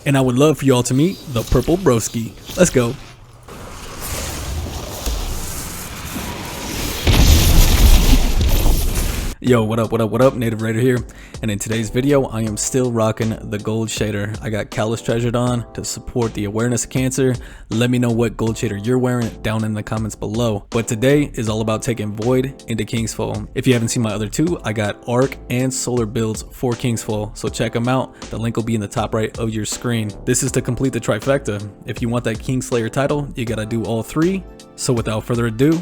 And I would love for y'all to meet the Purple Broski. Let's go. Yo, what up, Native Raider here, and in today's video, I am still rocking the gold shader. I got Callous Treasured on to support the awareness of cancer. Let me know what gold shader you're wearing down in the comments below. But today is all about taking Void into Kingsfall. If you haven't seen my other two, I got Arc and Solar builds for Kingsfall, so check them out. The link will be in the top right of your screen. This is to complete the trifecta. If you want that Kingslayer title, you gotta do all three. So without further ado,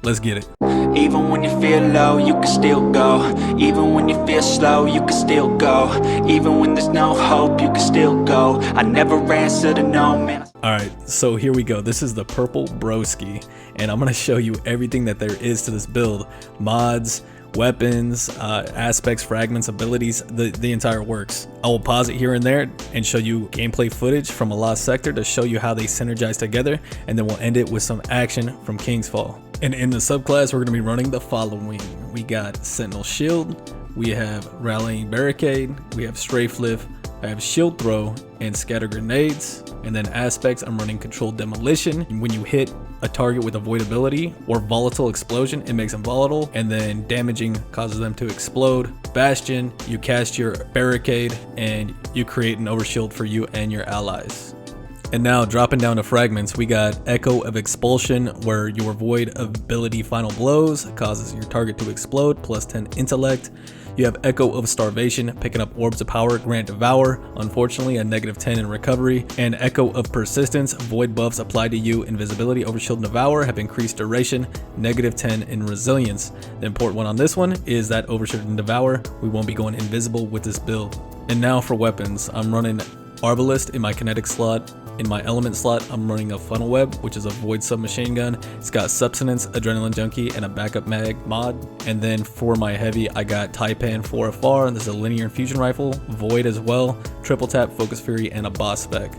let's get it. Even when you feel low, you can still go. Even when you feel slow, you can still go. Even when there's no hope, you can still go. I never answer to no, man. Alright, so here we go. This is the Purple Broski, and I'm going to show you everything that there is to this build. Mods, weapons, aspects, fragments, abilities, the entire works. I will pause it here and there and show you gameplay footage from a lost sector to show you how they synergize together, and then we'll end it with some action from Kingsfall. And in the subclass, we're going to be running the following. We got Sentinel Shield, we have Rallying Barricade, we have Strafe Lift, I have Shield Throw and Scatter Grenades, and then aspects, I'm running Controlled Demolition. When you hit a target with a Void ability or Volatile Explosion, it makes them volatile, and then Damaging causes them to explode. Bastion, you cast your Barricade and you create an overshield for you and your allies. And now dropping down to fragments, we got Echo of Expulsion, where your Void ability Final Blows causes your target to explode, plus 10 intellect. You have Echo of Starvation, picking up Orbs of Power, grant Devour, unfortunately a negative 10 in recovery. And Echo of Persistence, Void buffs applied to you, Invisibility, Overshield, and Devour have increased duration, negative 10 in resilience. The important one on this one is that Overshield and Devour, we won't be going invisible with this build. And now for weapons, I'm running Arbalist in my kinetic slot. In my element slot, I'm running a Funnel Web, which is a Void submachine gun. It's got Substance, Adrenaline Junkie, and a backup mag mod. And then for my heavy, I got Taipan 4FR, and this is a linear infusion rifle, Void as well, triple tap, Focus Fury, and a boss spec.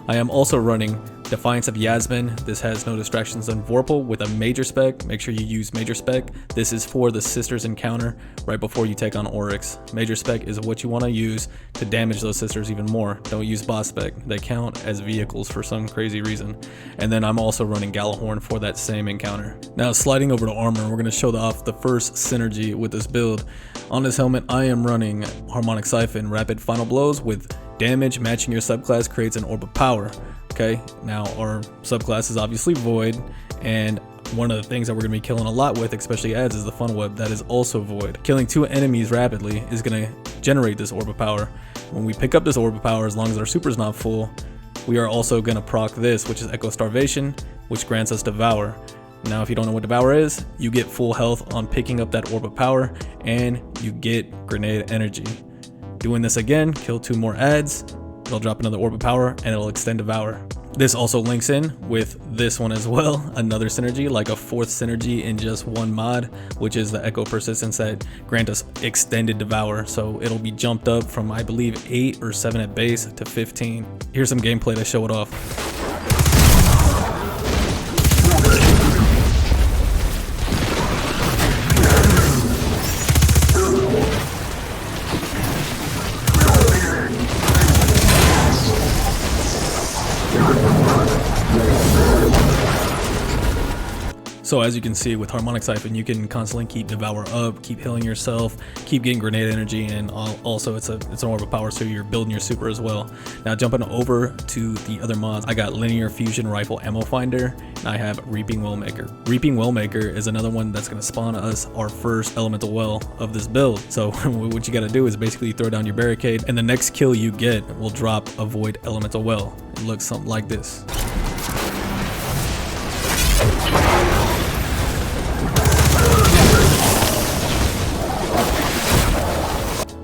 I am also running Defiance of Yasmin. This has no distractions on Vorpal with a major spec. Make sure you use major spec. This is for the sisters encounter right before you take on Oryx. Major spec is what you want to use to damage those sisters even more. Don't use boss spec. They count as vehicles for some crazy reason. And then I'm also running Galahorn for that same encounter. Now sliding over to armor, we're going to show off the first synergy with this build. On this helmet, I am running Harmonic Siphon, Rapid Final Blows with damage matching your subclass creates an Orb of Power. Okay, now our subclass is obviously Void, and one of the things that we're going to be killing a lot with, especially adds, is the Funnel Web that is also Void. Killing 2 enemies rapidly is going to generate this Orb of Power. When we pick up this Orb of Power, as long as our super is not full, we are also going to proc this, which is Echo Starvation, which grants us Devour. Now if you don't know what Devour is, you get full health on picking up that Orb of Power, and you get Grenade Energy. Doing this again, kill 2 more adds, it'll drop another Orb of Power, and it'll extend Devour. This also links in with this one as well, another synergy, like a 4th synergy in just one mod, which is the Echo Persistence that grant us extended Devour. So it'll be jumped up from, I believe, 8 or 7 at base to 15. Here's some gameplay to show it off. So as you can see with Harmonic Siphon, you can constantly keep Devour up, keep healing yourself, keep getting grenade energy, and also it's an Orb of Power, so you're building your super as well. Now jumping over to the other mods, I got Linear Fusion Rifle Ammo Finder, and I have Reaping Wellmaker. Reaping Wellmaker is another one that's going to spawn us our first elemental well of this build. So what you got to do is basically throw down your barricade, and the next kill you get will drop a Void elemental well. It looks something like this.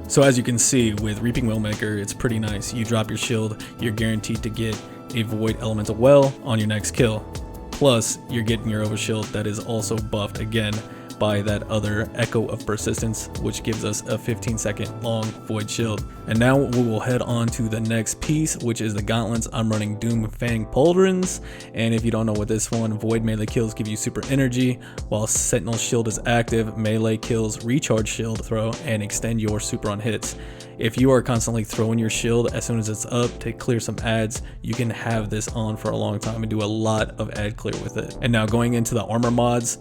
So as you can see with Reaping Wellmaker, it's pretty nice. You drop your shield, you're guaranteed to get a Void Elemental Well on your next kill. Plus, you're getting your Overshield that is also buffed again reduced by that other Echo of Persistence, which gives us a 15-second long void shield. And now we will head on to the next piece, which is the gauntlets. I'm running Doom Fang Pauldrons, and if you don't know what this one, void melee kills give you super energy, while Sentinel Shield is active, melee kills recharge shield throw and extend your super on hits. If you are constantly throwing your shield as soon as it's up to clear some ads, you can have this on for a long time and do a lot of ad clear with it. And now going into the armor mods,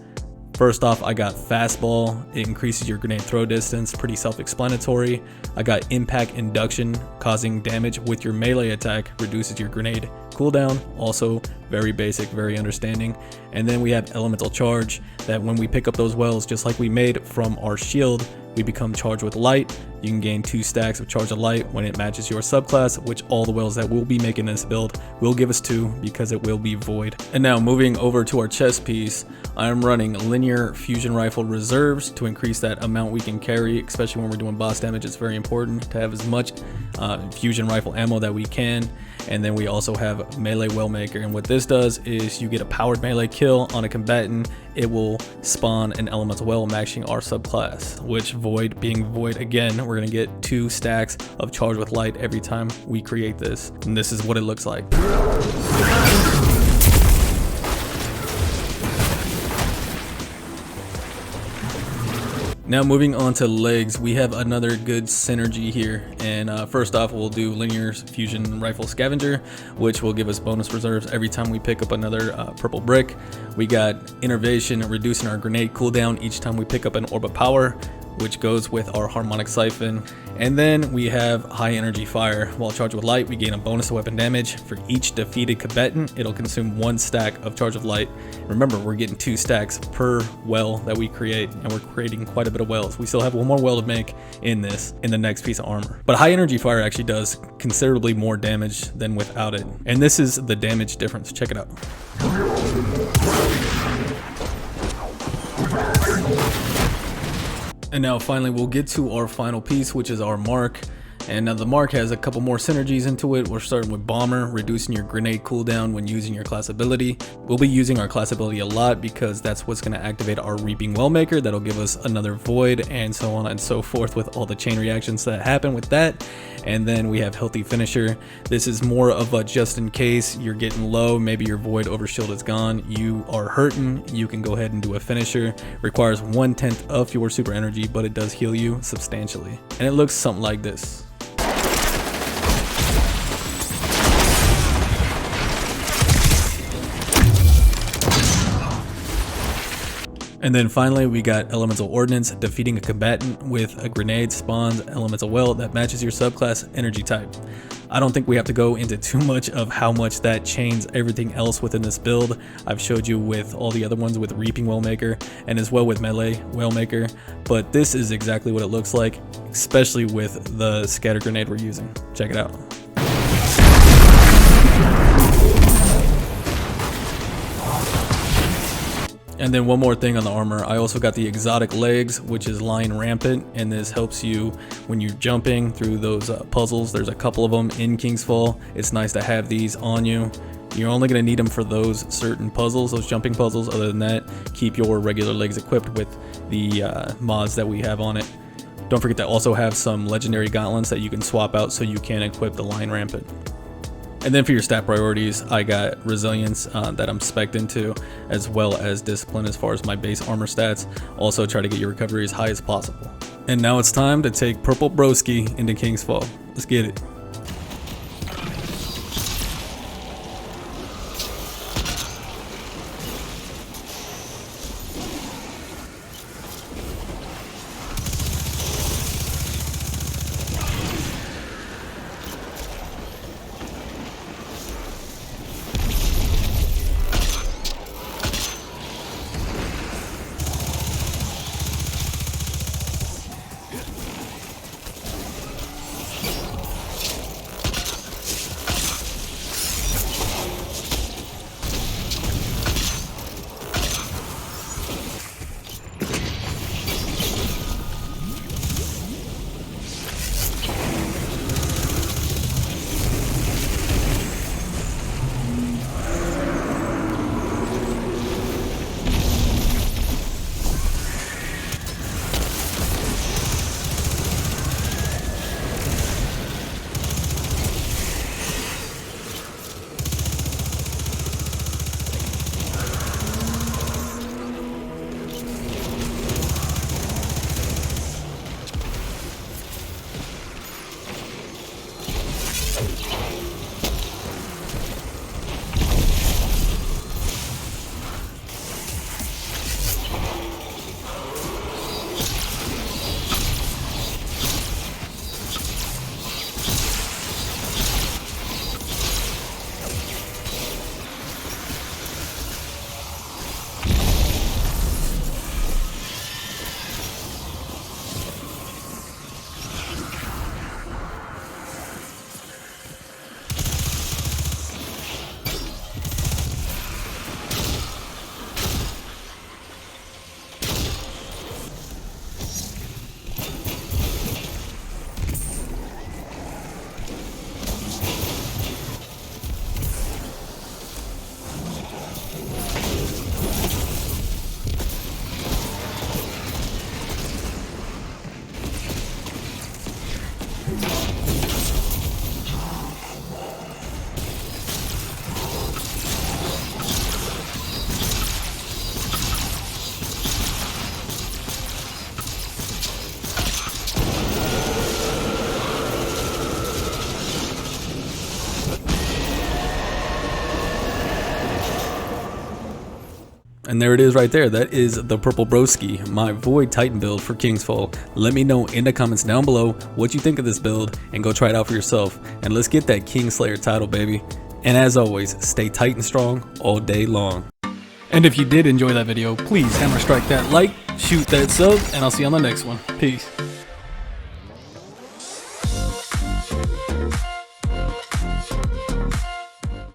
first off, I got Fastball. It increases your grenade throw distance, pretty self-explanatory. I got Impact Induction, causing damage with your melee attack, reduces your grenade cooldown, also very basic, very understanding. And then we have Elemental Charge, that when we pick up those wells, just like we made from our shield, we become charged with light. You can gain 2 stacks of charge of light when it matches your subclass, which all the wells that we'll be making this build will give us 2 because it will be void. And now moving over to our chest piece, I'm running linear fusion rifle reserves to increase that amount we can carry, especially when we're doing boss damage. It's very important to have as much fusion rifle ammo that we can. And then we also have melee well maker, and what this does is you get a powered melee kill on a combatant, it will spawn an elemental well matching our subclass, which void being void again, we're gonna get 2 stacks of charge with light every time we create this, and this is what it looks like. Now moving on to legs, we have another good synergy here, and first off we'll do linear fusion rifle scavenger, which will give us bonus reserves every time we pick up another purple brick. We got innervation, reducing our grenade cooldown each time we pick up an orb of power, which goes with our harmonic siphon. And then we have high energy fire. While charged with light, we gain a bonus to weapon damage. For each defeated combatant, it'll consume 1 stack of charge of light. Remember, we're getting 2 stacks per well that we create, and we're creating quite a bit of wells. We still have 1 more well to make in the next piece of armor. But high energy fire actually does considerably more damage than without it. And this is the damage difference. Check it out. And now finally we'll get to our final piece, which is our mark. And now the mark has a couple more synergies into it. We're starting with bomber, reducing your grenade cooldown when using your class ability. We'll be using our class ability a lot because that's what's going to activate our reaping wellmaker. That'll give us another void and so on and so forth with all the chain reactions that happen with that. And then we have healthy finisher. This is more of a just in case you're getting low, maybe your void over shield is gone, you are hurting, you can go ahead and do a finisher. Requires 1/10 of your super energy, but it does heal you substantially. And it looks something like this. And then finally we got Elemental Ordnance. Defeating a combatant with a grenade spawns Elemental Well that matches your subclass energy type. I don't think we have to go into too much of how much that chains everything else within this build. I've showed you with all the other ones with Reaping Wellmaker and as well with Melee Wellmaker, but this is exactly what it looks like, especially with the scatter grenade we're using. Check it out. And then one more thing on the armor, I also got the exotic legs, which is lying rampant, and this helps you when you're jumping through those puzzles. There's a couple of them in King's Fall. It's nice to have these on you. You're only going to need them for those certain puzzles, those jumping puzzles. Other than that, keep your regular legs equipped with the mods that we have on it. Don't forget to also have some legendary gauntlets that you can swap out so you can equip the lying rampant. And then for your stat priorities, I got resilience that I'm spec'd into, as well as discipline as far as my base armor stats. Also try to get your recovery as high as possible. And now it's time to take Purple Broski into King's Fall. Let's get it. And there it is right there. That is the Purple Broski, my Void Titan build for Kingsfall. Let me know in the comments down below what you think of this build and go try it out for yourself. And let's get that Kingslayer title, baby. And as always, stay Titan strong all day long. And if you did enjoy that video, please hammer strike that like, shoot that sub, and I'll see you on the next one. Peace.